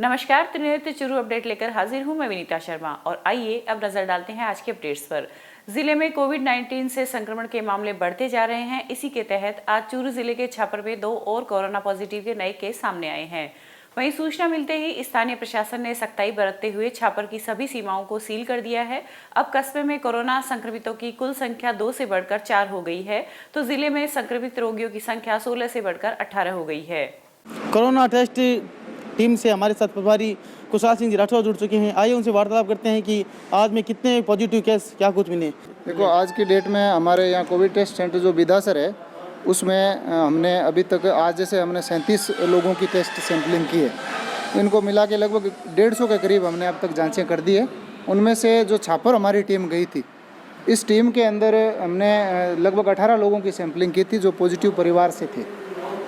नमस्कार, त्रिनेत्र चुरू अपडेट लेकर हाजिर हूं मैं विनीता शर्मा और आइए अब नजर डालते हैं आज के अपडेट्स पर। जिले में कोविड-19 से संक्रमण के मामले बढ़ते जा रहे हैं। इसी के तहत आज चूरू जिले के छापर में 2 और कोरोना पॉजिटिव के नए केस सामने आए हैं। वहीं सूचना मिलते ही स्थानीय प्रशासन ने सख्ताई बरतते हुए छापर की सभी सीमाओं को सील कर दिया है। अब कस्बे में कोरोना संक्रमितों की कुल संख्या 2 से बढ़कर 4 हो गई है, तो जिले में संक्रमित रोगियों की संख्या 16 से बढ़कर 18 हो गई है। कोरोना टेस्ट टीम से हमारे साथ प्रभारी कुशाल सिंह जी राठौर जुड़ चुके हैं। आइए उनसे वार्तालाप करते हैं कि आज में कितने पॉजिटिव केस क्या कुछ मिले। देखो, आज की डेट में हमारे यहाँ कोविड टेस्ट सेंटर जो बिदासर है उसमें हमने अभी तक आज जैसे हमने 37 लोगों की टेस्ट सैंपलिंग की है। इनको मिला के लगभग 150 के करीब हमने अब तक जांचें कर दी है। उनमें से जो छापर हमारी टीम गई थी, इस टीम के अंदर हमने लगभग 18 लोगों की सैंपलिंग की थी जो पॉजिटिव परिवार से थे।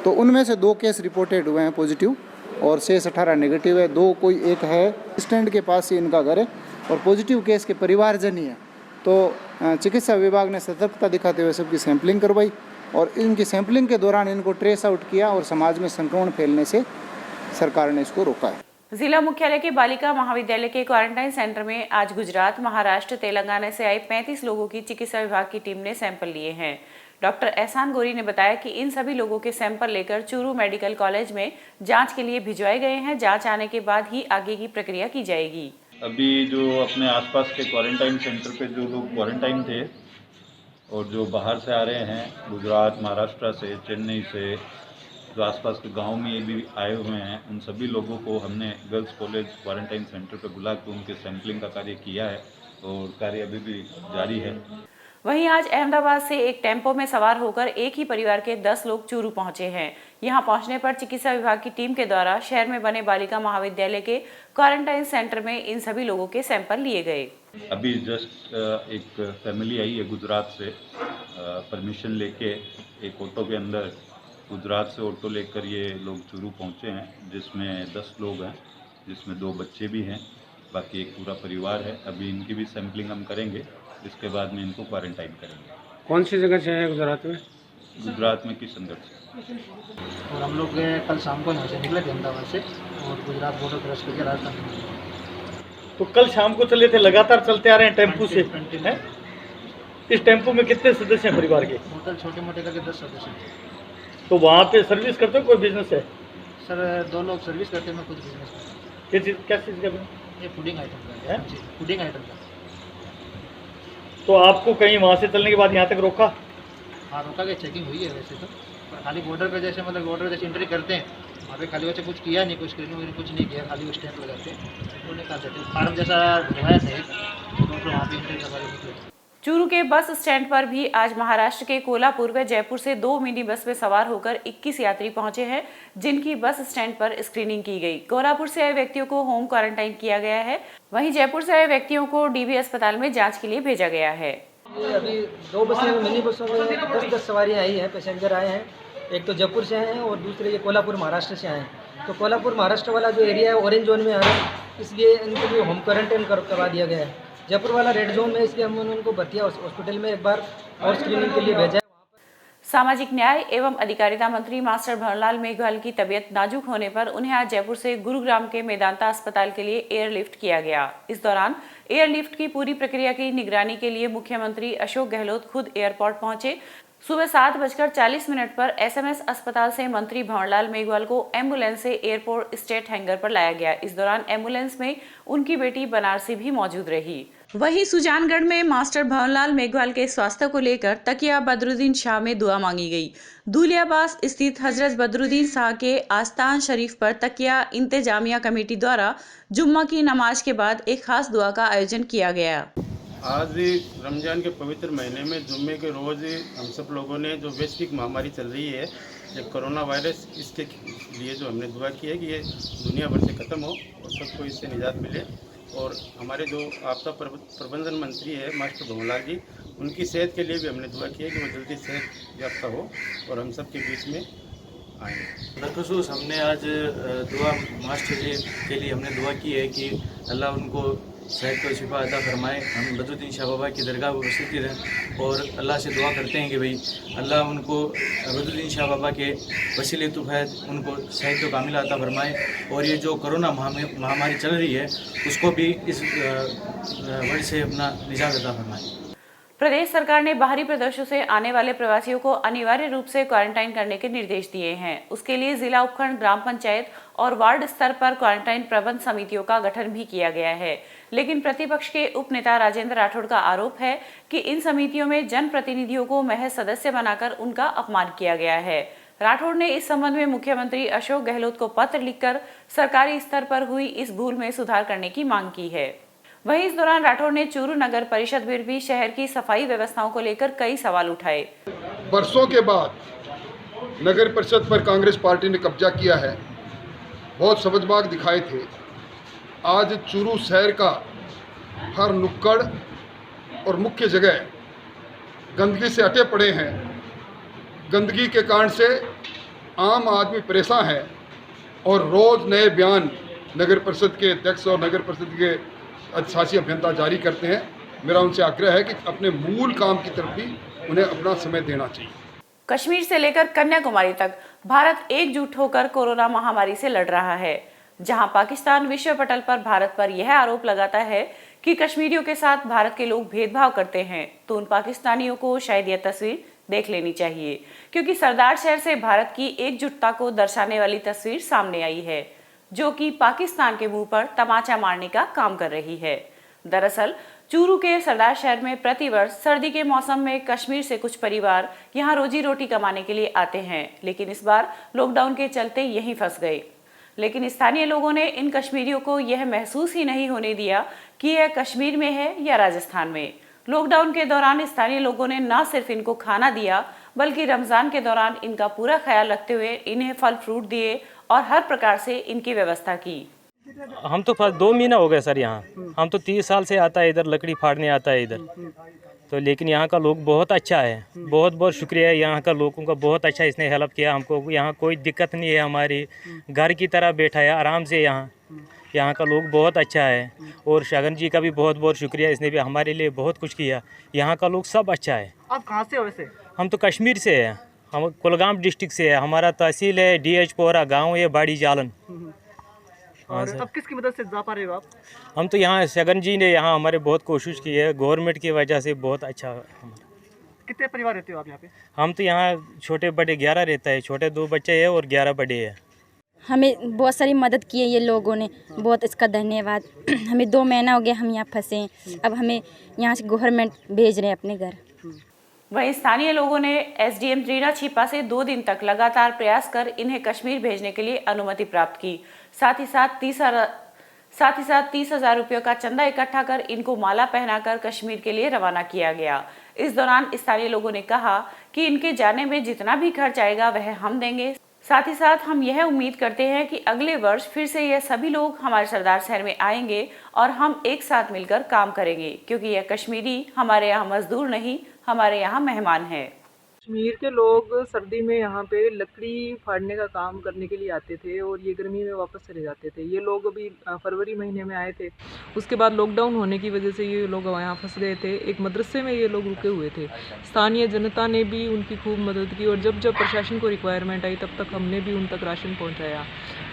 तो उनमें से 2 केस रिपोर्टेड हुए हैं पॉजिटिव और शेष 18 नेगेटिव है। 2 कोई एक है स्टैंड के पास ही इनका घर है और पॉजिटिव केस के परिवारजन ही है। तो चिकित्सा विभाग ने सतर्कता दिखाते हुए सबकी सैंपलिंग करवाई और इनकी सैंपलिंग के दौरान इनको ट्रेस आउट किया और समाज में संक्रमण फैलने से सरकार ने इसको रोका है। जिला मुख्यालय के बालिका महाविद्यालय के क्वारंटाइन सेंटर में आज गुजरात, महाराष्ट्र, तेलंगाना से आए 35 लोगों की चिकित्सा विभाग की टीम ने सैंपल लिए हैं। डॉक्टर एहसान गोरी ने बताया कि इन सभी लोगों के सैंपल लेकर चूरू मेडिकल कॉलेज में जांच के लिए भिजवाए गए हैं। जांच आने के बाद ही आगे की प्रक्रिया की जाएगी। अभी जो अपने आसपास के क्वारंटाइन सेंटर पे जो लोग क्वारंटाइन थे और जो बाहर से आ रहे हैं, गुजरात, महाराष्ट्र से, चेन्नई से, जो आसपास के गांव में ये भी आए हुए हैं, उन सभी लोगों को हमने गर्ल्स कॉलेज क्वारंटाइन सेंटर पे बुला के उनके सैंपलिंग का कार्य किया है और कार्य अभी भी जारी है। वहीं आज अहमदाबाद से एक टेम्पो में सवार होकर एक ही परिवार के 10 लोग चूरू पहुंचे हैं। यहां पहुंचने पर चिकित्सा विभाग की टीम के द्वारा शहर में बने बालिका महाविद्यालय के क्वारंटाइन सेंटर में इन सभी लोगों के सैंपल लिए गए। अभी जस्ट एक फैमिली आई है गुजरात से, परमिशन लेके एक ऑटो के अंदर गुजरात से ऑटो लेकर ये लोग चूरू पहुंचे हैं, जिसमें 10 लोग हैं, जिसमें 2 बच्चे भी हैं, बाकी एक पूरा परिवार है। अभी इनकी भी सैंपलिंग हम करेंगे, इसके बाद में इनको क्वारंटाइन करेंगे। कौन सी जगह से है गुजरात में? गुजरात में किशनगढ़ से। और हम लोग कल शाम को यहाँ से निकले थे अहमदाबाद से और गुजरात बॉर्डर क्रॉस करके राजस्थान। तो कल शाम को चले थे, लगातार चलते आ रहे हैं टेम्पू से। इस टेम्पू में कितने सदस्य हैं परिवार के? टोटल छोटे मोटे करके 10 सदस्य। तो वहाँ पे सर्विस करते हो, कोई बिजनेस है? सर 2 लोग सर्विस करते हैं, मैं कुछ बिजनेस। क्या चीज़ का? ये फूडिंग आइटम का है। फूडिंग आइटम का। तो आपको कहीं वहाँ से चलने के बाद यहाँ तक रोका? हाँ, रोका के चेकिंग हुई है वैसे तो, पर खाली बॉर्डर पे जैसे मतलब बॉर्डर जैसे एंट्री करते हैं वहाँ पे खाली वैसे कुछ किया नहीं, कुछ स्क्रीनिंग वगैरह कुछ नहीं किया, खाली वो स्टैंप लगाते हैं, उन्होंने कहा देते फार्म जैसा भरवाया था तो वहाँ पे एंट्री करवा के। चूरू के बस स्टैंड पर भी आज महाराष्ट्र के कोल्हापुर व जयपुर से 2 मिनी बस में सवार होकर 21 यात्री पहुंचे हैं, जिनकी बस स्टैंड पर स्क्रीनिंग की गई। कोल्हापुर से आए व्यक्तियों को होम क्वारंटाइन किया गया है। वहीं जयपुर से आए व्यक्तियों को डीबी अस्पताल में जांच के लिए भेजा गया है। अभी 2 बसें मिनी बसों में 10-10 सवारियाँ आई हैं, पैसेंजर आए हैं। एक तो जयपुर से आए हैं और दूसरे ये कोल्हापुर महाराष्ट्र से आए हैं। तो कोल्हापुर महाराष्ट्र वाला जो एरिया है ऑरेंज जोन में आ रहा है, इसलिए इनको भी होम क्वारंटाइन करवा दिया गया है। जयपुर वाला रेड जोन में, इसलिए हमने उनको भतिया हॉस्पिटल में एक बार और स्क्रीनिंग के लिए भेजा है। सामाजिक न्याय एवं अधिकारिता मंत्री मास्टर भंवरलाल मेघवाल की तबीयत नाजुक होने पर उन्हें आज जयपुर से गुरुग्राम के मेदांता अस्पताल के लिए एयरलिफ्ट किया गया। इस दौरान एयरलिफ्ट की पूरी प्रक्रिया की निगरानी के लिए मुख्यमंत्री अशोक गहलोत खुद एयरपोर्ट पहुंचे। सुबह 7:40 पर एसएमएस अस्पताल से मंत्री भंवरलाल मेघवाल को एम्बुलेंस से एयरपोर्ट स्टेट हैंगर पर लाया गया। इस दौरान एम्बुलेंस में उनकी बेटी बनारसी भी मौजूद रही। वहीं सुजानगढ़ में मास्टर भंवरलाल मेघवाल के स्वास्थ्य को लेकर तकिया बदरुद्दीन शाह में दुआ मांगी गई। दूलियाबास स्थित हजरत बदरुद्दीन शाह के आस्थान शरीफ पर तकिया इंतजामिया कमेटी द्वारा जुम्मा की नमाज के बाद एक खास दुआ का आयोजन किया गया। आज रमजान के पवित्र महीने में जुम्मे के रोज़ हम सब लोगों ने जो वैश्विक महामारी चल रही है, ये कोरोना वायरस, इसके लिए जो हमने दुआ की है कि ये दुनिया भर से ख़त्म हो और सबको इससे निजात मिले। और हमारे जो आपदा प्रबंधन मंत्री है मास्टर भंवरलाल जी, उनकी सेहत के लिए भी हमने दुआ की है कि वो जल्दी सेहत याफ्ता हो और हम सब के बीच में आए। बखसूस हमने आज दुआ मास्टर जी के लिए हमने दुआ की है कि अल्लाह उनको सेहत को शिफा अता फरमाए। हम बदरुद्दीन शाह बाबा की दरगाह को वसीयत रहें और अल्लाह से दुआ करते हैं कि भाई अल्लाह उनको बदरुद्दीन शाह बाबा के वसीले तुफ़ैत उनको सेहत कामिला अता फरमाए और ये जो कोरोना महामारी चल रही है उसको भी इस वर्ड से अपना निजात अता फरमाए। प्रदेश सरकार ने बाहरी प्रदेशों से आने वाले प्रवासियों को अनिवार्य रूप से क्वारंटाइन करने के निर्देश दिए हैं। उसके लिए जिला उपखंड, ग्राम पंचायत और वार्ड स्तर पर क्वारंटाइन प्रबंध समितियों का गठन भी किया गया है। लेकिन प्रतिपक्ष के उप नेता राजेंद्र राठौड़ का आरोप है कि इन समितियों में जनप्रतिनिधियों को महज सदस्य बनाकर उनका अपमान किया गया है। राठौड़ ने इस संबंध में मुख्यमंत्री अशोक गहलोत को पत्र लिखकर सरकारी स्तर पर हुई इस भूल में सुधार करने की मांग की है। वहीं इस दौरान राठौड़ ने चूरू नगर परिषद में भी शहर की सफाई व्यवस्थाओं को लेकर कई सवाल उठाए। बरसों के बाद नगर परिषद पर कांग्रेस पार्टी ने कब्जा किया है, बहुत समझबाग दिखाए थे। आज चूरू शहर का हर नुक्कड़ और मुख्य जगह गंदगी से अटे पड़े हैं। गंदगी के कारण से आम आदमी परेशान है और रोज़ नए बयान नगर परिषद के अध्यक्ष और नगर परिषद के अधिशासी अभियंता जारी करते हैं। मेरा उनसे आग्रह है कि अपने मूल काम की तरफ भी उन्हें अपना समय देना चाहिए। कश्मीर से लेकर कन्याकुमारी तक भारत एकजुट होकर कोरोना महामारी से लड़ रहा है। जहां पाकिस्तान विश्व पटल पर भारत पर यह आरोप लगाता है कि कश्मीरियों के साथ भारत के लोग भेदभाव करते हैं, तो उन पाकिस्तानियों को शायद यह तस्वीर देख लेनी चाहिए, क्योंकि सरदार शहर से भारत की एकजुटता को दर्शाने वाली तस्वीर सामने आई है, जो कि पाकिस्तान के मुंह पर तमाचा मारने का काम कर रही है। दरअसल चूरू के सरदार शहर में प्रतिवर्ष सर्दी के मौसम में कश्मीर से कुछ परिवार यहां रोजी रोटी कमाने के लिए आते हैं, लेकिन इस बार लॉकडाउन के चलते यहीं फंस गए। लेकिन स्थानीय लोगों ने इन कश्मीरियों को यह महसूस ही नहीं होने दिया कि यह कश्मीर में है या राजस्थान में। लॉकडाउन के दौरान स्थानीय लोगों ने न सिर्फ इनको खाना दिया, बल्कि रमजान के दौरान इनका पूरा ख्याल रखते हुए इन्हें फल फ्रूट दिए और हर प्रकार से इनकी व्यवस्था की। हम तो 2 महीना हो गए सर यहाँ। हम तो 30 साल से आता है इधर, लकड़ी फाड़ने आता है इधर तो। लेकिन यहाँ का लोग बहुत अच्छा है, बहुत बहुत शुक्रिया है यहाँ का लोगों का, बहुत अच्छा इसने हेल्प किया हमको। यहाँ कोई दिक्कत नहीं है, हमारी घर की तरह बैठा है आराम से। यहाँ का लोग बहुत अच्छा है और शगन जी का भी बहुत बहुत शुक्रिया, इसने भी हमारे लिए बहुत कुछ किया। यहाँ का लोग सब अच्छा है। आप कहाँ से हो वैसे? हम तो कश्मीर से हैं, हम कुलगाम डिस्ट्रिक्ट से है। हमारा तहसील है DH पोरा, गांव है बाड़ी जालन। और अब किसकी मदद से जा पा रहे हो आप? हम तो यहाँ शगन जी ने यहाँ हमारे बहुत कोशिश की है, गवर्नमेंट की वजह से बहुत अच्छा। कितने परिवार रहते हो आप यहाँ पे? हम तो यहाँ छोटे बड़े 11 रहता है, छोटे 2 बच्चे हैं और 11 बड़े हैं। हमें बहुत सारी मदद की है ये लोगों ने, बहुत इसका धन्यवाद। हमें 2 महीना हो गया हम यहाँ फंसे हैं, अब हमें यहाँ से गवर्नमेंट भेज रहे हैं अपने घर। वहीं स्थानीय लोगों ने SDM रीना छिपा से 2 दिन तक लगातार प्रयास कर इन्हें कश्मीर भेजने के लिए अनुमति प्राप्त की। साथ ही साथ 30,000 रुपयों का चंदा इकट्ठा कर इनको माला पहनाकर कश्मीर के लिए रवाना किया गया। इस दौरान स्थानीय लोगों ने कहा कि इनके जाने में जितना भी खर्च आएगा वह हम देंगे। साथ ही साथ हम यह उम्मीद करते हैं कि अगले वर्ष फिर से यह सभी लोग हमारे सरदार शहर में आएंगे और हम एक साथ मिलकर काम करेंगे, क्योंकि यह कश्मीरी हमारे यहाँ मजदूर नहीं, हमारे यहाँ मेहमान हैं। कश्मीर के लोग सर्दी में यहाँ पे लकड़ी फाड़ने का काम करने के लिए आते थे और ये गर्मी में वापस चले जाते थे। ये लोग अभी फरवरी महीने में आए थे, उसके बाद लॉकडाउन होने की वजह से ये लोग यहाँ फंस गए थे। एक मदरसे में ये लोग रुके हुए थे। स्थानीय जनता ने भी उनकी खूब मदद की और जब जब प्रशासन को रिक्वायरमेंट आई तब तक हमने भी उन तक राशन पहुँचाया।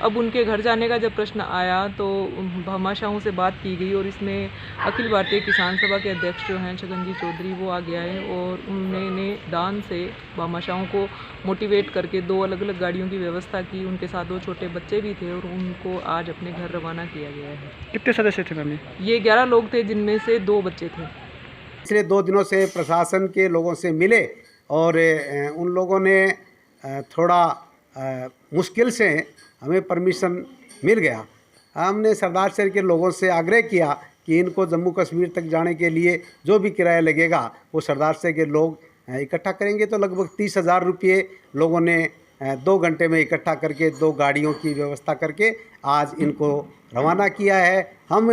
अब उनके घर जाने का जब प्रश्न आया तो भामाशाहों से बात की गई और इसमें अखिल भारतीय किसान सभा के अध्यक्ष जो हैं छगन जी चौधरी, वो आ गया है और उन्होंने दान से भामाशाहों को मोटिवेट करके 2 अलग अलग गाड़ियों की व्यवस्था की। उनके साथ 2 छोटे बच्चे भी थे और उनको आज अपने घर रवाना किया गया है। कितने सदस्य थे मैम? ये 11 लोग थे, जिनमें से 2 बच्चे थे। पिछले 2 दिनों से प्रशासन के लोगों से मिले और उन लोगों ने थोड़ा मुश्किल से हमें परमिशन मिल गया। हमने सरदार शहर के लोगों से आग्रह किया कि इनको जम्मू कश्मीर तक जाने के लिए जो भी किराया लगेगा वो सरदार शहर के लोग इकट्ठा करेंगे। तो लगभग 30,000 रुपये लोगों ने 2 घंटे में इकट्ठा करके 2 गाड़ियों की व्यवस्था करके आज इनको रवाना किया है। हम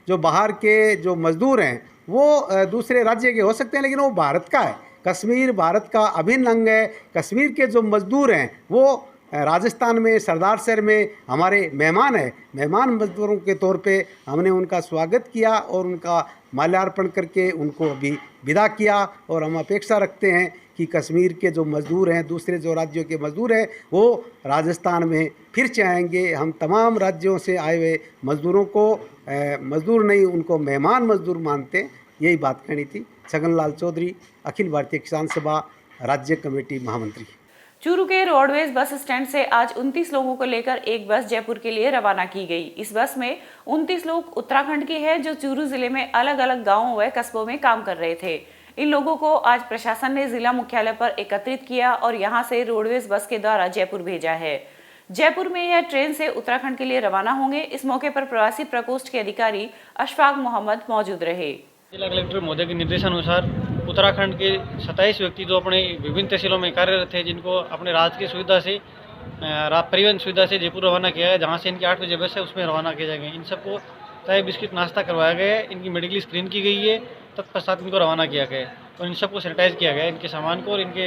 जो बाहर के जो मज़दूर हैं वो दूसरे राज्य के हो सकते हैं, लेकिन वो भारत का है। कश्मीर भारत का अभिन्न अंग है। कश्मीर के जो मज़दूर हैं वो राजस्थान में सरदार शहर में हमारे मेहमान है, मेहमान मजदूरों के तौर पे हमने उनका स्वागत किया और उनका माल्यार्पण करके उनको अभी विदा किया। और हम अपेक्षा रखते हैं कि कश्मीर के जो मज़दूर हैं, दूसरे जो राज्यों के मज़दूर हैं, वो राजस्थान में फिर से आएंगे। हम तमाम राज्यों से आए हुए मज़दूरों को मज़दूर नहीं, उनको मेहमान मज़दूर मानते हैं। यही बात कहनी थी। छगनलाल चौधरी, अखिल भारतीय किसान सभा राज्य कमेटी महामंत्री। चूरू के रोडवेज बस स्टैंड से आज 29 लोगों को लेकर एक बस जयपुर के लिए रवाना की गई। इस बस में 29 लोग उत्तराखंड के हैं जो चूरू जिले में अलग अलग गांवों व कस्बों में काम कर रहे थे। इन लोगों को आज प्रशासन ने जिला मुख्यालय पर एकत्रित किया और यहां से रोडवेज बस के द्वारा जयपुर भेजा है। जयपुर में यह ट्रेन से उत्तराखंड के लिए रवाना होंगे। इस मौके पर प्रवासी प्रकोष्ठ के अधिकारी अशफाक मोहम्मद मौजूद रहे। जिला कलेक्टर महोदय के निर्देशानुसार उत्तराखंड के 27 व्यक्ति जो अपने विभिन्न तहसीलों में कार्यरत थे, जिनको अपने राज्य की सुविधा से परिवहन सुविधा से जयपुर रवाना किया गया, जहां से इनकी 8 बजे बस है उसमें रवाना किया जाएगा। इन सबको चाय बिस्किट नाश्ता करवाया गया है, इनकी मेडिकल स्क्रीन की गई है, तत्पश्चात इनको रवाना किया गया है और इन सबको सैनिटाइज किया गया है, इनके सामान को और इनके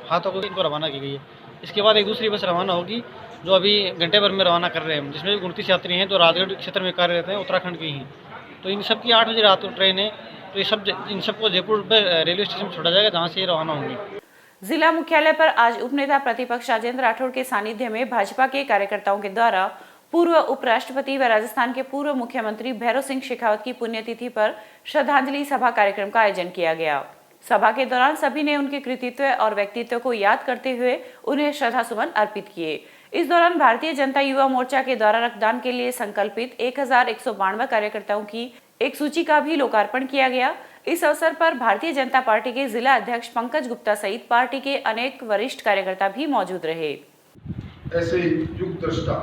हाथों को इनको रवाना की गई है। इसके बाद एक दूसरी बस रवाना होगी जो अभी घंटे भर में रवाना कर रहे हैं, जिसमें 29 यात्री हैं जो राजगढ़ क्षेत्र में कार्यरत हैं, उत्तराखंड के ही। तो इन सब की 8 बजे रात को ट्रेन है, तो ये सब इन सबको जयपुर रेलवे स्टेशन छोड़ा जाएगा, जहाँ से ये रवाना होंगे। जिला मुख्यालय पर आज उपनेता प्रतिपक्ष राजेंद्र राठौड़ के सानिध्य में भाजपा के कार्यकर्ताओं के द्वारा पूर्व उपराष्ट्रपति व राजस्थान के पूर्व मुख्यमंत्री भैरव सिंह शेखावत की पुण्यतिथि पर श्रद्धांजलि सभा कार्यक्रम का आयोजन किया गया। सभा के दौरान सभी ने उनके कृतित्व और व्यक्तित्व को याद करते हुए उन्हें श्रद्धासुमन अर्पित किए। इस दौरान भारतीय जनता युवा मोर्चा के द्वारा रक्तदान के लिए संकल्पित 1192 कार्यकर्ताओं की एक सूची का भी लोकार्पण किया गया। इस अवसर पर भारतीय जनता पार्टी के जिला अध्यक्ष पंकज गुप्ता सहित पार्टी के अनेक वरिष्ठ कार्यकर्ता भी मौजूद रहे। ऐसे युगदृष्टा,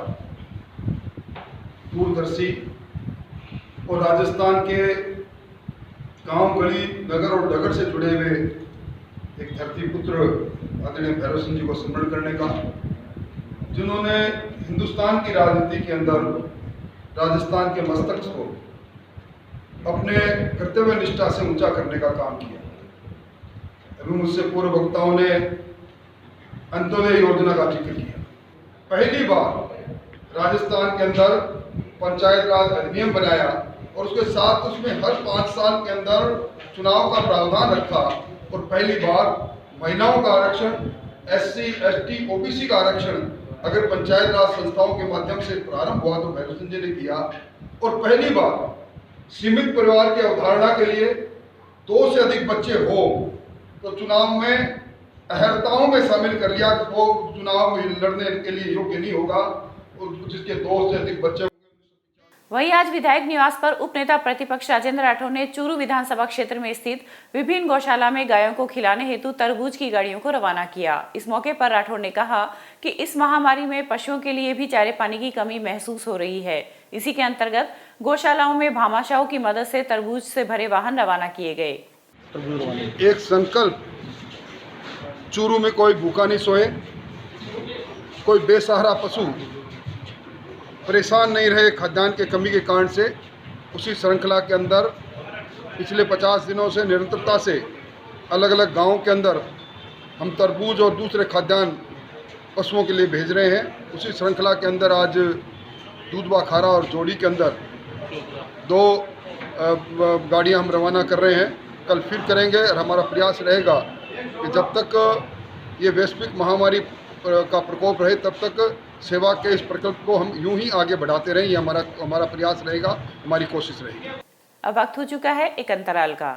दूरदर्शी और राजस्थान के गांव, गली, नगर और नगर से जुड़े हुए एक धरती पुत्र आदरणीय भैरव सिंह जी को स्मरण करने का, जिन्होंने हिंदुस्तान की राजनीति के अंदर राजस्थान के मस्तक को अपने कर्तव्य निष्ठा से ऊंचा करने का काम किया। अभी मुझसे पूर्व वक्ताओं ने अंत्योदय योजना का जिक्र किया। पहली बार राजस्थान के अंदर पंचायत राज अधिनियम बनाया और उसके साथ उसमें हर 5 साल के अंदर चुनाव का प्रावधान रखा और पहली बार महिलाओं का आरक्षण, SC, ST, OBC का आरक्षण अगर पंचायत राज संस्थाओं के माध्यम से प्रारंभ हुआ तो भैरव सिंह जी ने किया। और पहली बार सीमित परिवार की अवधारणा के लिए 2 से अधिक बच्चे हो तो चुनाव में अहर्ताओं में शामिल कर लिया। वो चुनाव में लड़ने के लिए योग्य नहीं होगा और जिसके 2 से अधिक बच्चे। वहीं आज विधायक निवास पर उपनेता प्रतिपक्ष राजेंद्र राठौड़ ने चूरू विधानसभा क्षेत्र में स्थित विभिन्न गौशाला में गायों को खिलाने हेतु तरबूज की गाड़ियों को रवाना किया। इस मौके पर राठौड़ ने कहा कि इस महामारी में पशुओं के लिए भी चारे पानी की कमी महसूस हो रही है। इसी के अंतर्गत गौशालाओं में भामाशाहों की मदद से तरबूज से भरे वाहन रवाना किए गए। एक संकल्प, चूरू में कोई भूखा नहीं सोए, कोई बेसहारा पशु परेशान नहीं रहे खाद्यान्न के कमी के कारण से। उसी श्रृंखला के अंदर पिछले 50 दिनों से निरंतरता से अलग अलग गांवों के अंदर हम तरबूज और दूसरे खाद्यान्न पशुओं के लिए भेज रहे हैं। उसी श्रृंखला के अंदर आज दूधवा खारा और जोड़ी के अंदर 2 गाड़ियां हम रवाना कर रहे हैं। कल फिर करेंगे और हमारा प्रयास रहेगा कि जब तक ये वैश्विक महामारी का प्रकोप रहे तब तक सेवा के इस प्रकल्प को हम यूं ही आगे बढ़ाते रहें। ये हमारा प्रयास रहेगा, हमारी कोशिश रहेगी। अब वक्त हो चुका है एक अंतराल का।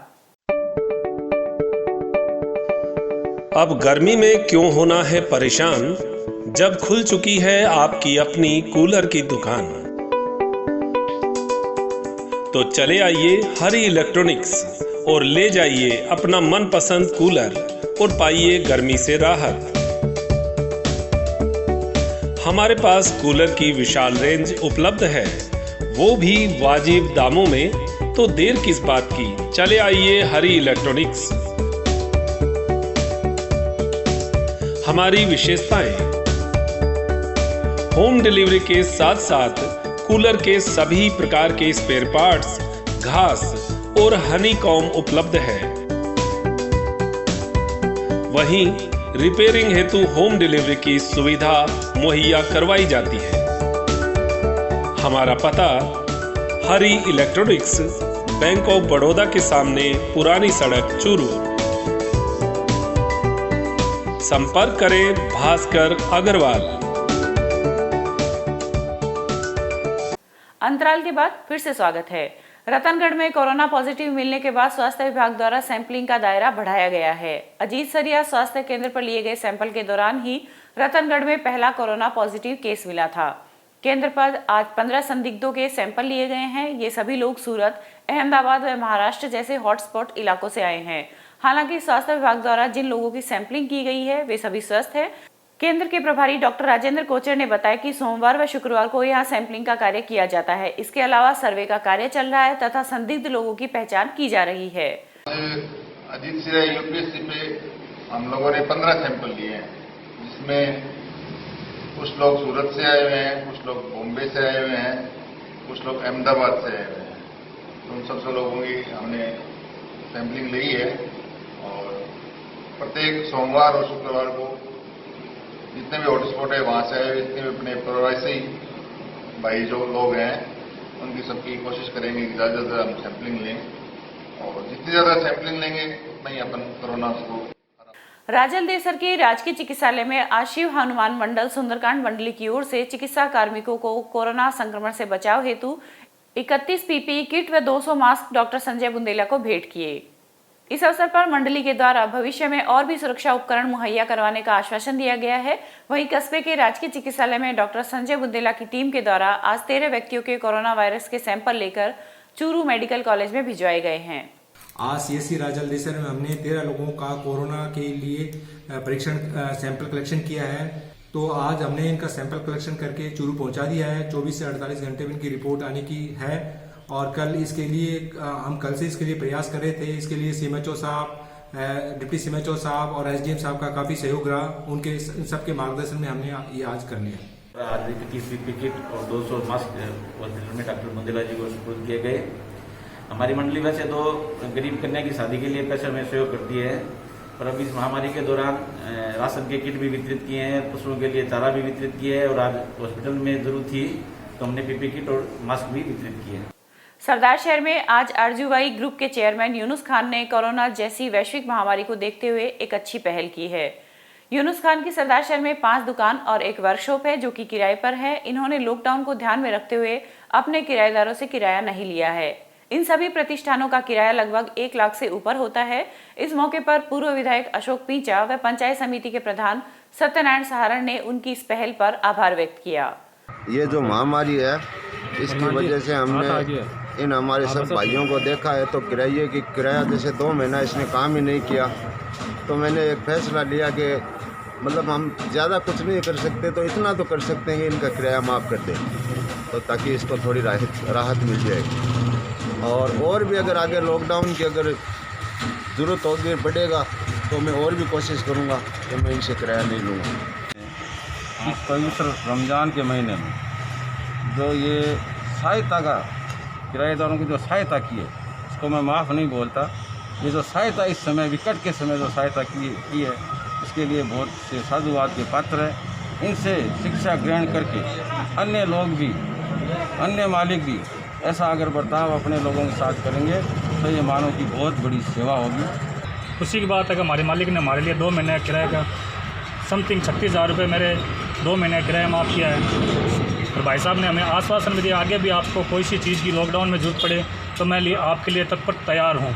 अब गर्मी में क्यों होना है परेशान, जब खुल चुकी है आपकी अपनी कूलर की दुकान। तो चले आइए हरी इलेक्ट्रॉनिक्स और ले जाइए अपना मनपसंद कूलर और पाइए गर्मी से राहत। हमारे पास कूलर की विशाल रेंज उपलब्ध है, वो भी वाजिब दामों में। तो देर किस बात की, चले आइए हरी इलेक्ट्रॉनिक्स। हमारी विशेषताएं: होम डिलीवरी के साथ साथ कूलर के सभी प्रकार के स्पेयर पार्ट्स, घास और हनीकॉम्ब उपलब्ध है। वहीं रिपेयरिंग हेतु होम डिलीवरी की सुविधा मुहैया करवाई जाती है। हमारा पता हरी इलेक्ट्रॉनिक्स, बैंक ऑफ बड़ौदा के सामने, पुरानी सड़क, चूरू। संपर्क करें भास्कर अग्रवाल। अंतराल के बाद फिर से स्वागत है। रतनगढ़ में कोरोना पॉजिटिव मिलने के बाद स्वास्थ्य विभाग द्वारा सैंपलिंग का दायरा बढ़ाया गया है। अजीत सरिया स्वास्थ्य केंद्र पर लिए गए सैंपल के दौरान ही रतनगढ़ में पहला कोरोना पॉजिटिव केस मिला था। केंद्र पर आज 15 संदिग्धों के सैंपल लिए गए हैं। ये सभी लोग सूरत, अहमदाबाद व महाराष्ट्र जैसे हॉटस्पॉट इलाकों से आए हैं। हालांकि स्वास्थ्य विभाग द्वारा जिन लोगों की सैंपलिंग की गई है वे सभी स्वस्थ हैं। केंद्र के प्रभारी डॉक्टर राजेंद्र कोचर ने बताया कि सोमवार व शुक्रवार को यहां सैंपलिंग का कार्य किया जाता है। इसके अलावा सर्वे का कार्य चल रहा है तथा संदिग्ध लोगों की पहचान की जा रही है। अजीत सिरा यूपीएससी पे हम लोगों ने 15 सैंपल लिए हैं, जिसमें कुछ लोग सूरत से आए हुए हैं, कुछ लोग बॉम्बे से आए हुए हैं, कुछ लोग अहमदाबाद से आए हुए हैं। तो उन सबसे लोगों की हमने सैंपलिंग ली है और प्रत्येक सोमवार और शुक्रवार को जितने भी हॉटस्पॉट है वहाँ से आए, जितने भी अपने प्रवासी भाई जो लोग हैं उनकी सबकी कोशिश करेंगे कि ज़्यादा से ज़्यादा हम सैंपलिंग लें, और जितनी ज़्यादा सैंपलिंग लेंगे उतना ही अपन कोरोना को। राजल देसर के राजकीय चिकित्सालय में आज शिव हनुमान मंडल सुंदरकांड मंडली की ओर से चिकित्सा कार्मिकों को कोरोना संक्रमण से बचाव हेतु 31 पीपीई किट व 200 मास्क डॉक्टर संजय बुंदेला को भेंट किए। इस अवसर पर मंडली के द्वारा भविष्य में और भी सुरक्षा उपकरण मुहैया करवाने का आश्वासन दिया गया है। वहीं कस्बे के राजकीय चिकित्सालय में डॉक्टर संजय बुंदेला की टीम के द्वारा आज 13 व्यक्तियों के कोरोना वायरस के सैंपल लेकर चूरू मेडिकल कॉलेज में भिजवाए गए हैं। आज सीएससी राजल देसर में हमने 13 लोगों का कोरोना के लिए परीक्षण सैंपल कलेक्शन किया है। तो आज हमने इनका सैंपल कलेक्शन करके चूरू पहुंचा दिया है। 24 से 48 घंटे में इनकी रिपोर्ट आने की है और कल इसके लिए हम कल से इसके लिए प्रयास कर रहे थे। इसके लिए सीएमएचओ साहब, डिप्टी सीएमएचओ साहब और एसडीएम साहब का काफी सहयोग रहा। उनके सबके मार्गदर्शन में हमने ये आज कर लिया। आज 31 पीपीई किट और 200 मास्क हॉस्पिटल में डॉक्टर बुंदेला जी को सुपुर्द किए गए। हमारी मंडली वैसे तो गरीब कन्या की शादी के लिए पैसे में सहयोग करती है, पर अभी इस महामारी के दौरान राशन के किट भी वितरित किए हैं, पशुओं के लिए चारा भी वितरित किए हैं और आज हॉस्पिटल में जरूरत थी तो हमने पीपीई किट और मास्क भी वितरित किए हैं। सरदार शहर में आज आरजूवाई ग्रुप के चेयरमैन यूनुस खान ने कोरोना जैसी वैश्विक महामारी को देखते हुए एक अच्छी पहल की है। यूनुस खान की सरदार शहर में 5 दुकान और एक वर्कशॉप है जो कि किराए पर है। इन्होंने लॉकडाउन को ध्यान में रखते हुए अपने किराएदारों से किराया नहीं लिया है। इन सभी प्रतिष्ठानों का किराया लगभग 1 लाख से ऊपर होता है। इस मौके पर पूर्व विधायक अशोक पींचा व पंचायत समिति के प्रधान सत्यनारायण सहारण ने उनकी इस पहल पर आभार व्यक्त किया। ये जो महामारी है इसकी वजह से हमने इन हमारे सब भाइयों को देखा है तो किराया जैसे 2 महीना इसने काम ही नहीं किया, तो मैंने एक फैसला लिया कि मतलब हम ज़्यादा कुछ नहीं कर सकते तो इतना तो कर सकते हैं कि इनका किराया माफ़ कर दें, तो ताकि इसको थोड़ी राहत मिल जाएगी। और भी अगर आगे लॉकडाउन की अगर ज़रूरत होगी पड़ेगा तो मैं और भी कोशिश करूँगा कि मैं इनसे किराया नहीं लूँगा। इस पवित्र रमज़ान के महीने में जो ये सहायता का किराएदारों की जो सहायता की है इसको मैं माफ़ नहीं बोलता। ये जो सहायता इस समय विकट के समय जो सहायता की है इसके लिए बहुत से साधुवाद के पात्र है। इनसे शिक्षा ग्रहण करके अन्य लोग भी, अन्य मालिक भी ऐसा अगर बर्ताव अपने लोगों के साथ करेंगे तो ये मानव की बहुत बड़ी सेवा होगी। खुशी की बात है कि हमारे मालिक ने हमारे लिए 2 महीने किराए का समथिंग 36,000 रुपये मेरे 2 महीने किराया माफ़ किया है। और भाई साहब ने हमें आश्वासन भी दिया आगे भी आपको कोई सी चीज़ की लॉकडाउन में जरूरत पड़े तो मैं आपके लिए तत्पर तैयार हूँ।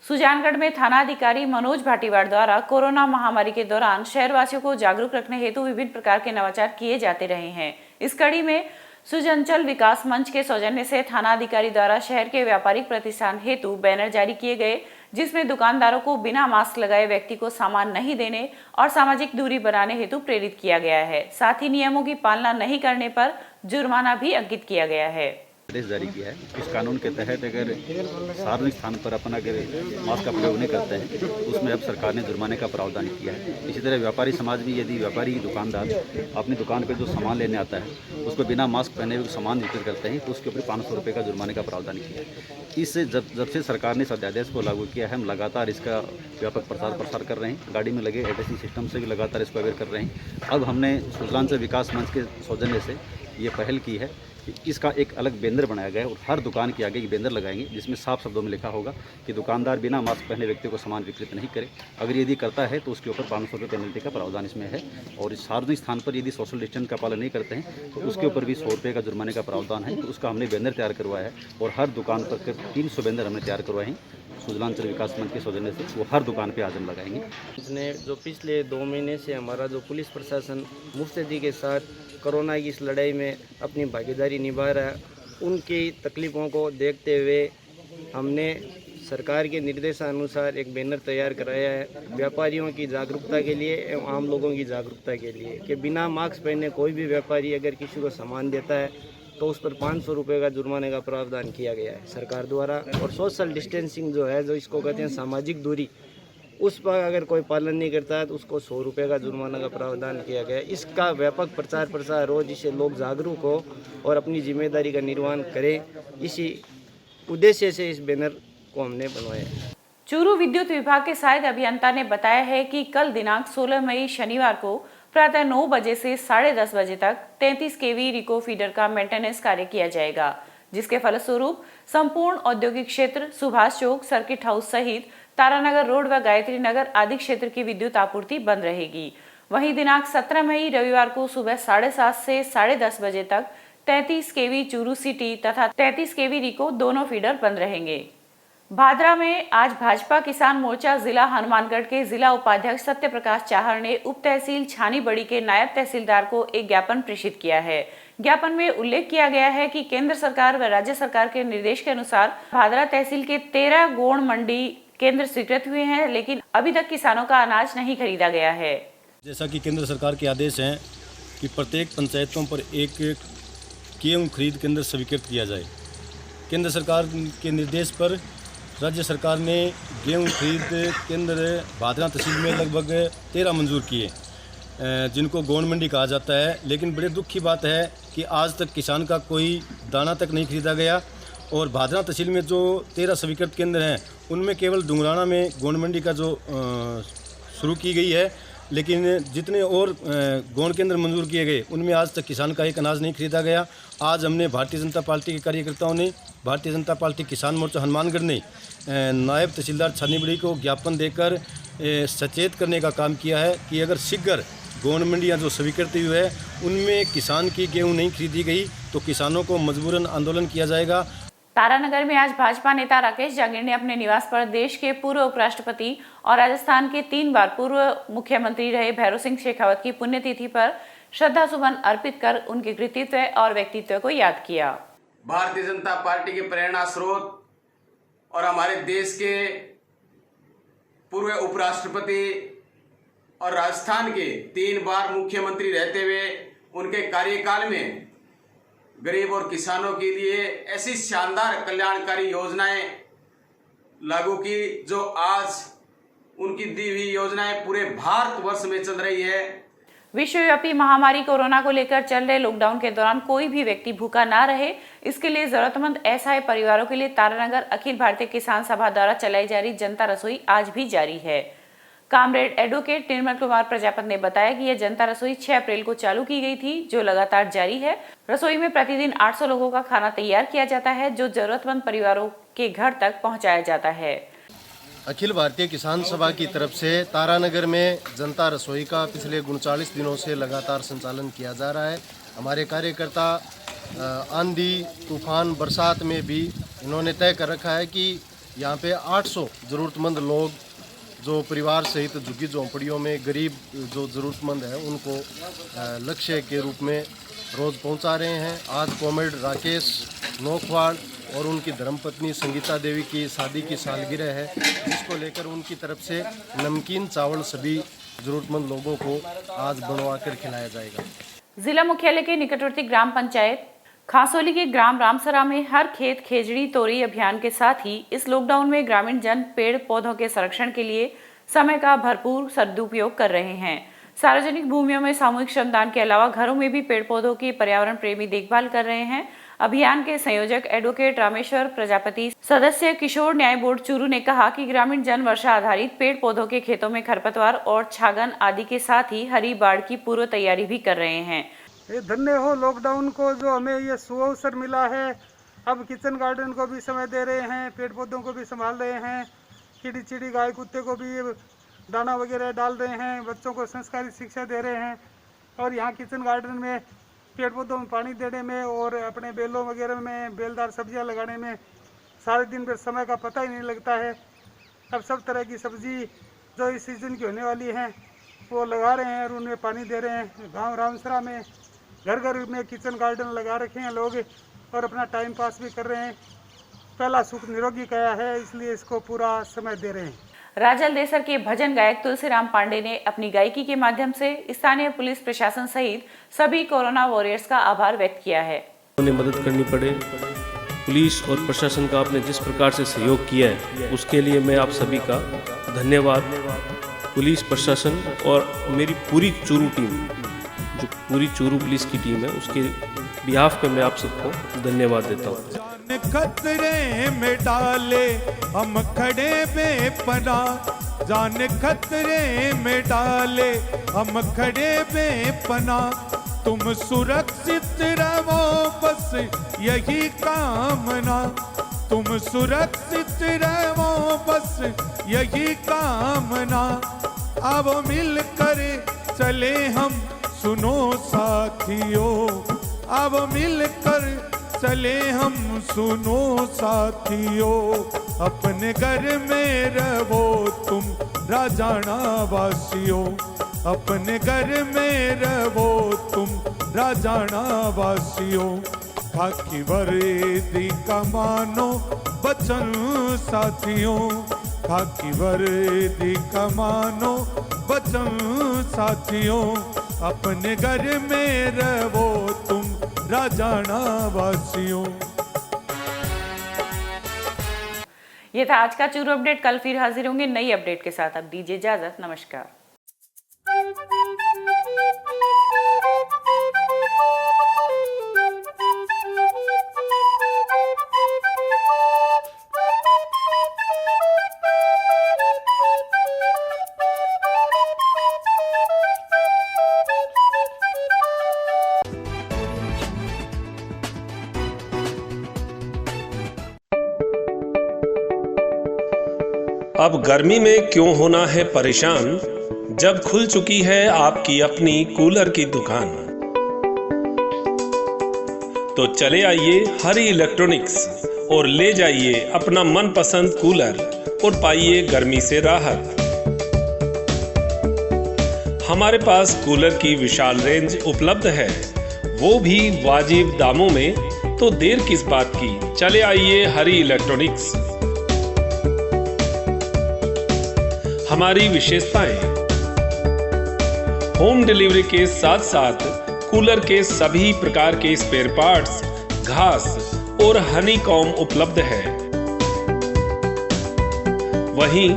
सुजानगढ़ में थाना अधिकारी मनोज भाटीवाड़ द्वारा कोरोना महामारी के दौरान शहरवासियों को जागरूक रखने हेतु विभिन्न प्रकार के नवाचार किए जाते रहे हैं। इस कड़ी में सुजंचल विकास मंच के सौजन्य से थाना अधिकारी द्वारा शहर के व्यापारिक प्रतिष्ठान हेतु बैनर जारी किए गए, जिसमें दुकानदारों को बिना मास्क लगाए व्यक्ति को सामान नहीं देने और सामाजिक दूरी बनाने हेतु प्रेरित किया गया है। साथ ही नियमों की पालना नहीं करने पर जुर्माना भी अंकित किया गया है। आदेश जारी किया है। इस कानून के तहत अगर सार्वजनिक स्थान पर अपन अगर मास्क का प्रयोग नहीं करते हैं तो उसमें अब सरकार ने जुर्माने का प्रावधान किया है। इसी तरह व्यापारी समाज में यदि व्यापारी दुकानदार अपनी दुकान पर जो सामान लेने आता है उसको बिना मास्क पहने हुए सामान वितरित करते हैं तो उसके ऊपर 500 रुपये का जुर्माने का प्रावधान किया है। इससे जब से सरकार ने इस अध्यादेश को लागू किया है हम लगातार इसका व्यापक प्रसार कर रहे हैं। गाड़ी में लगे एडीसी सिस्टम से भी लगातार इसको अवेयर कर रहे हैं। अब हमने सुजलांचल विकास मंच के सौजन्य से ये पहल की है कि इसका एक अलग बैनर बनाया गया है और हर दुकान के आगे एक बैनर लगाएंगे जिसमें साफ शब्दों में लिखा होगा कि दुकानदार बिना मास्क पहने व्यक्ति को सामान वितरित नहीं करे। अगर यदि करता है तो उसके ऊपर 500 रुपये पेनल्टी का प्रावधान इसमें है। और इस सार्वजनिक स्थान पर यदि सोशल डिस्टेंस का पालन नहीं करते हैं तो उसके ऊपर भी 100 रुपये का जुर्माने का प्रावधान है। तो उसका हमने बैनर तैयार करवाया है और हर दुकान पर 300 बैनर हमने तैयार करवाए हैं सुजलांचल विकास मंच के सौजन्य से। वो हर दुकान पे आज हम लगाएंगे। इसने जो पिछले 2 महीने से हमारा जो पुलिस प्रशासन मुस्तैदी के साथ कोरोना की इस लड़ाई में अपनी भागीदारी निभा रहा है, उनकी तकलीफ़ों को देखते हुए हमने सरकार के निर्देशानुसार एक बैनर तैयार कराया है व्यापारियों की जागरूकता के लिए एवं आम लोगों की जागरूकता के लिए कि बिना मास्क पहने कोई भी व्यापारी अगर किसी को सामान देता है तो उस पर 500 रुपये का जुर्माने का प्रावधान किया गया है सरकार द्वारा। और सोशल डिस्टेंसिंग जो है, जो इसको कहते हैं सामाजिक दूरी, उस पर अगर कोई पालन नहीं करता है तो उसको 100 रुपये का जुर्माना का प्रावधान किया गया है। इसका व्यापक प्रसार हो जिससे लोग जागरूक हो और अपनी जिम्मेदारी का निर्वहन करें, इसी उद्देश्य से इस बैनर को हमने बनवाया है। चूरू विद्युत विभाग के सहायक अभियंता ने बताया है कि कल दिनांक 16 मई शनिवार को प्रातः 9 बजे से 10:30 बजे तक 33 kV रिको फीडर का मेंटेनेंस कार्य किया जाएगा, जिसके फलस्वरूप संपूर्ण औद्योगिक क्षेत्र, सुभाष चौक, सर्किट हाउस सहित तारानगर रोड व गायत्री नगर आदि क्षेत्र की विद्युत आपूर्ति बंद रहेगी। वहीं दिनांक 17 मई रविवार को सुबह 7:30 से 10:30 बजे तक 33 kV चूरू सिटी तथा 33 kV रिको दोनों फीडर बंद रहेंगे। भादरा में आज भाजपा किसान मोर्चा जिला हनुमानगढ़ के जिला उपाध्यक्ष सत्य प्रकाश चाहर ने उप तहसील छानी बड़ी के नायब तहसीलदार को एक ज्ञापन प्रेषित किया है। ज्ञापन में उल्लेख किया गया है कि केंद्र सरकार व राज्य सरकार के निर्देश के अनुसार भादरा तहसील के 13 गोण मंडी केंद्र स्वीकृत हुए हैं, लेकिन अभी तक किसानों का अनाज नहीं खरीदा गया है। जैसा कि केंद्र सरकार के आदेश हैं कि प्रत्येक पंचायतों पर एक गेहूं खरीद केंद्र स्वीकृत किया जाए। केंद्र सरकार के निर्देश पर राज्य सरकार ने गेहूं खरीद केंद्र भादरा तहसील में लगभग 13 मंजूर किए, जिनको गोंड मंडी कहा जाता है। लेकिन बड़े दुख की बात है कि आज तक किसान का कोई दाना तक नहीं खरीदा गया। और भादरा तहसील में जो 13 स्वीकृत केंद्र हैं उनमें केवल डुंगराना में गोंड मंडी का जो शुरू की गई है, लेकिन जितने और गोंड केंद्र मंजूर किए गए उनमें आज तक किसान का एक अनाज नहीं खरीदा गया। आज हमने भारतीय जनता पार्टी के कार्यकर्ताओं ने, भारतीय जनता पार्टी किसान मोर्चा हनुमानगढ़ ने नायब तहसीलदार छानीबड़ी को ज्ञापन देकर सचेत करने का काम किया है कि अगर शीघ्र गोंड मंडियाँ जो स्वीकृत हुई है उनमें किसान की गेहूँ नहीं खरीदी गई तो किसानों को मजबूरन आंदोलन किया जाएगा। तारानगर में आज भाजपा नेता राकेश जांगिड़ ने अपने निवास पर देश के पूर्व उपराष्ट्रपति और राजस्थान के 3 बार पूर्व मुख्यमंत्री रहे भैरों सिंह शेखावत की पुण्यतिथि पर श्रद्धा सुमन अर्पित कर उनके कृतित्व और व्यक्तित्व को याद किया। भारतीय जनता पार्टी के प्रेरणा स्रोत और हमारे देश के पूर्व उपराष्ट्रपति और राजस्थान के 3 बार मुख्यमंत्री रहते हुए उनके कार्यकाल में गरीब और किसानों के लिए ऐसी शानदार कल्याणकारी योजनाएं लागू की जो आज उनकी दी हुई योजनाएं पूरे भारतवर्ष में चल रही है। विश्वव्यापी महामारी कोरोना को लेकर चल रहे लॉकडाउन के दौरान कोई भी व्यक्ति भूखा ना रहे, इसके लिए जरूरतमंद असहाय परिवारों के लिए तारानगर अखिल भारतीय किसान सभा द्वारा चलाई जा रही जनता रसोई आज भी जारी है। कामरेड एडवोकेट निर्मल कुमार प्रजापत ने बताया कि यह जनता रसोई 6 अप्रैल को चालू की गई थी, जो लगातार जारी है। रसोई में प्रतिदिन 800 लोगों का खाना तैयार किया जाता है, जो जरूरतमंद परिवारों के घर तक पहुंचाया जाता है। अखिल भारतीय किसान सभा की तरफ से तारानगर में जनता रसोई का पिछले 39 दिनों से लगातार संचालन किया जा रहा है। हमारे कार्यकर्ता आंधी, तूफान, बरसात में भी इन्होंने तय कर रखा है कि यहाँ पे 800 ज़रूरतमंद लोग जो परिवार सहित झुग्गी झोंपड़ियों में गरीब जो ज़रूरतमंद है उनको लक्ष्य के रूप में रोज़ पहुंचा रहे हैं। आज कॉमरेड राकेश नोखवाड़ और उनकी धर्मपत्नी संगीता देवी की शादी की सालगिरह है, जिसको लेकर उनकी तरफ से नमकीन चावल सभी ज़रूरतमंद लोगों को आज बनवा कर खिलाया जाएगा। जिला मुख्यालय के निकटवर्ती ग्राम पंचायत खासोली के ग्राम रामसरा में हर खेत खेजड़ी तोरी अभियान के साथ ही इस लॉकडाउन में ग्रामीण जन पेड़ पौधों के संरक्षण के लिए समय का भरपूर सदुपयोग कर रहे हैं। सार्वजनिक भूमियों में सामूहिक श्रमदान के अलावा घरों में भी पेड़ पौधों की पर्यावरण प्रेमी देखभाल कर रहे हैं। अभियान के संयोजक एडवोकेट रामेश्वर प्रजापति, सदस्य किशोर न्याय बोर्ड चूरू ने कहा कि ग्रामीण जन वर्षा आधारित पेड़ पौधों के खेतों में खरपतवार और छागन आदि के साथ ही हरी बाढ़ की पूर्व तैयारी भी कर रहे हैं। ये धन्य हो लॉकडाउन को जो हमें ये सुअवसर मिला है। अब किचन गार्डन को भी समय दे रहे हैं, पेड़ पौधों को भी संभाल रहे हैं, चिड़ी चिड़ी गाय कुत्ते को भी दाना वगैरह डाल रहे हैं, बच्चों को संस्कारी शिक्षा दे रहे हैं। और यहाँ किचन गार्डन में पेड़ पौधों में पानी देने में और अपने बेलों वगैरह में बेलदार सब्जियाँ लगाने में सारे दिन भर समय का पता ही नहीं लगता है। अब सब तरह की सब्जी जो इस सीजन की होने वाली हैं वो लगा रहे हैं और उनमें पानी दे रहे हैं। गाँव रामसरा में घर घर में किचन गार्डन लगा रखे हैं लोग और अपना टाइम पास भी कर रहे हैं। पहला सुख निरोगी गया है, इसलिए इसको पूरा समय दे रहे हैं। राजल देसर के भजन गायक तुलसीराम पांडे ने अपनी गायकी के माध्यम से स्थानीय पुलिस प्रशासन सहित सभी कोरोना वॉरियर्स का आभार व्यक्त किया है। उन्हें मदद करनी पड़े, पुलिस और प्रशासन का आपने जिस प्रकार से सहयोग किया है उसके लिए मैं आप सभी का धन्यवाद। पुलिस प्रशासन और मेरी पूरी चूरू टीम, जो पूरी चूरू पुलिस की टीम है, उसके बिहाफ पे मैं आप सबको धन्यवाद देता हूँ। खतरे में डाले हम खड़े बेपना, जान खतरे में डाले हम खड़े बेपना। तुम सुरक्षित रहो बस यही कामना, तुम सुरक्षित रहो बस यही कामना। अब मिलकर चले हम सुनो साथियों, अब मिलकर चले हम सुनो साथियों। अपने घर में रहो तुम राजाना वासियों, अपने घर में रहो तुम राजाना वासियों। खाकी वर्दी का मानो बचन साथियों, खाकी वर्दी का मानो बचन साथियों। अपने घर में रहो तुम राजाना वासियों। ये था आज का चूरू अपडेट। कल फिर हाजिर होंगे नई अपडेट के साथ। अब दीजिए इजाजत, नमस्कार। अब गर्मी में क्यों होना है परेशान, जब खुल चुकी है आपकी अपनी कूलर की दुकान। तो चले आइए हरी इलेक्ट्रॉनिक्स और ले जाइए अपना मनपसंद कूलर और पाइए गर्मी से राहत। हमारे पास कूलर की विशाल रेंज उपलब्ध है, वो भी वाजिब दामों में। तो देर किस बात की, चले आइए हरी इलेक्ट्रॉनिक्स। हमारी विशेषताएं: होम डिलीवरी के साथ साथ कूलर के सभी प्रकार के स्पेयर पार्ट्स, घास और हनीकॉम्ब उपलब्ध है। वहीं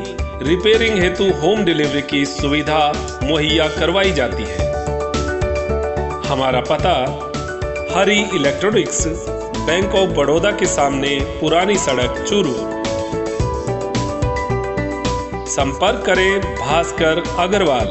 रिपेयरिंग हेतु होम डिलीवरी की सुविधा मुहैया करवाई जाती है। हमारा पता हरी इलेक्ट्रॉनिक्स, बैंक ऑफ बड़ौदा के सामने, पुरानी सड़क, चूरू। संपर्क करें भास्कर अग्रवाल।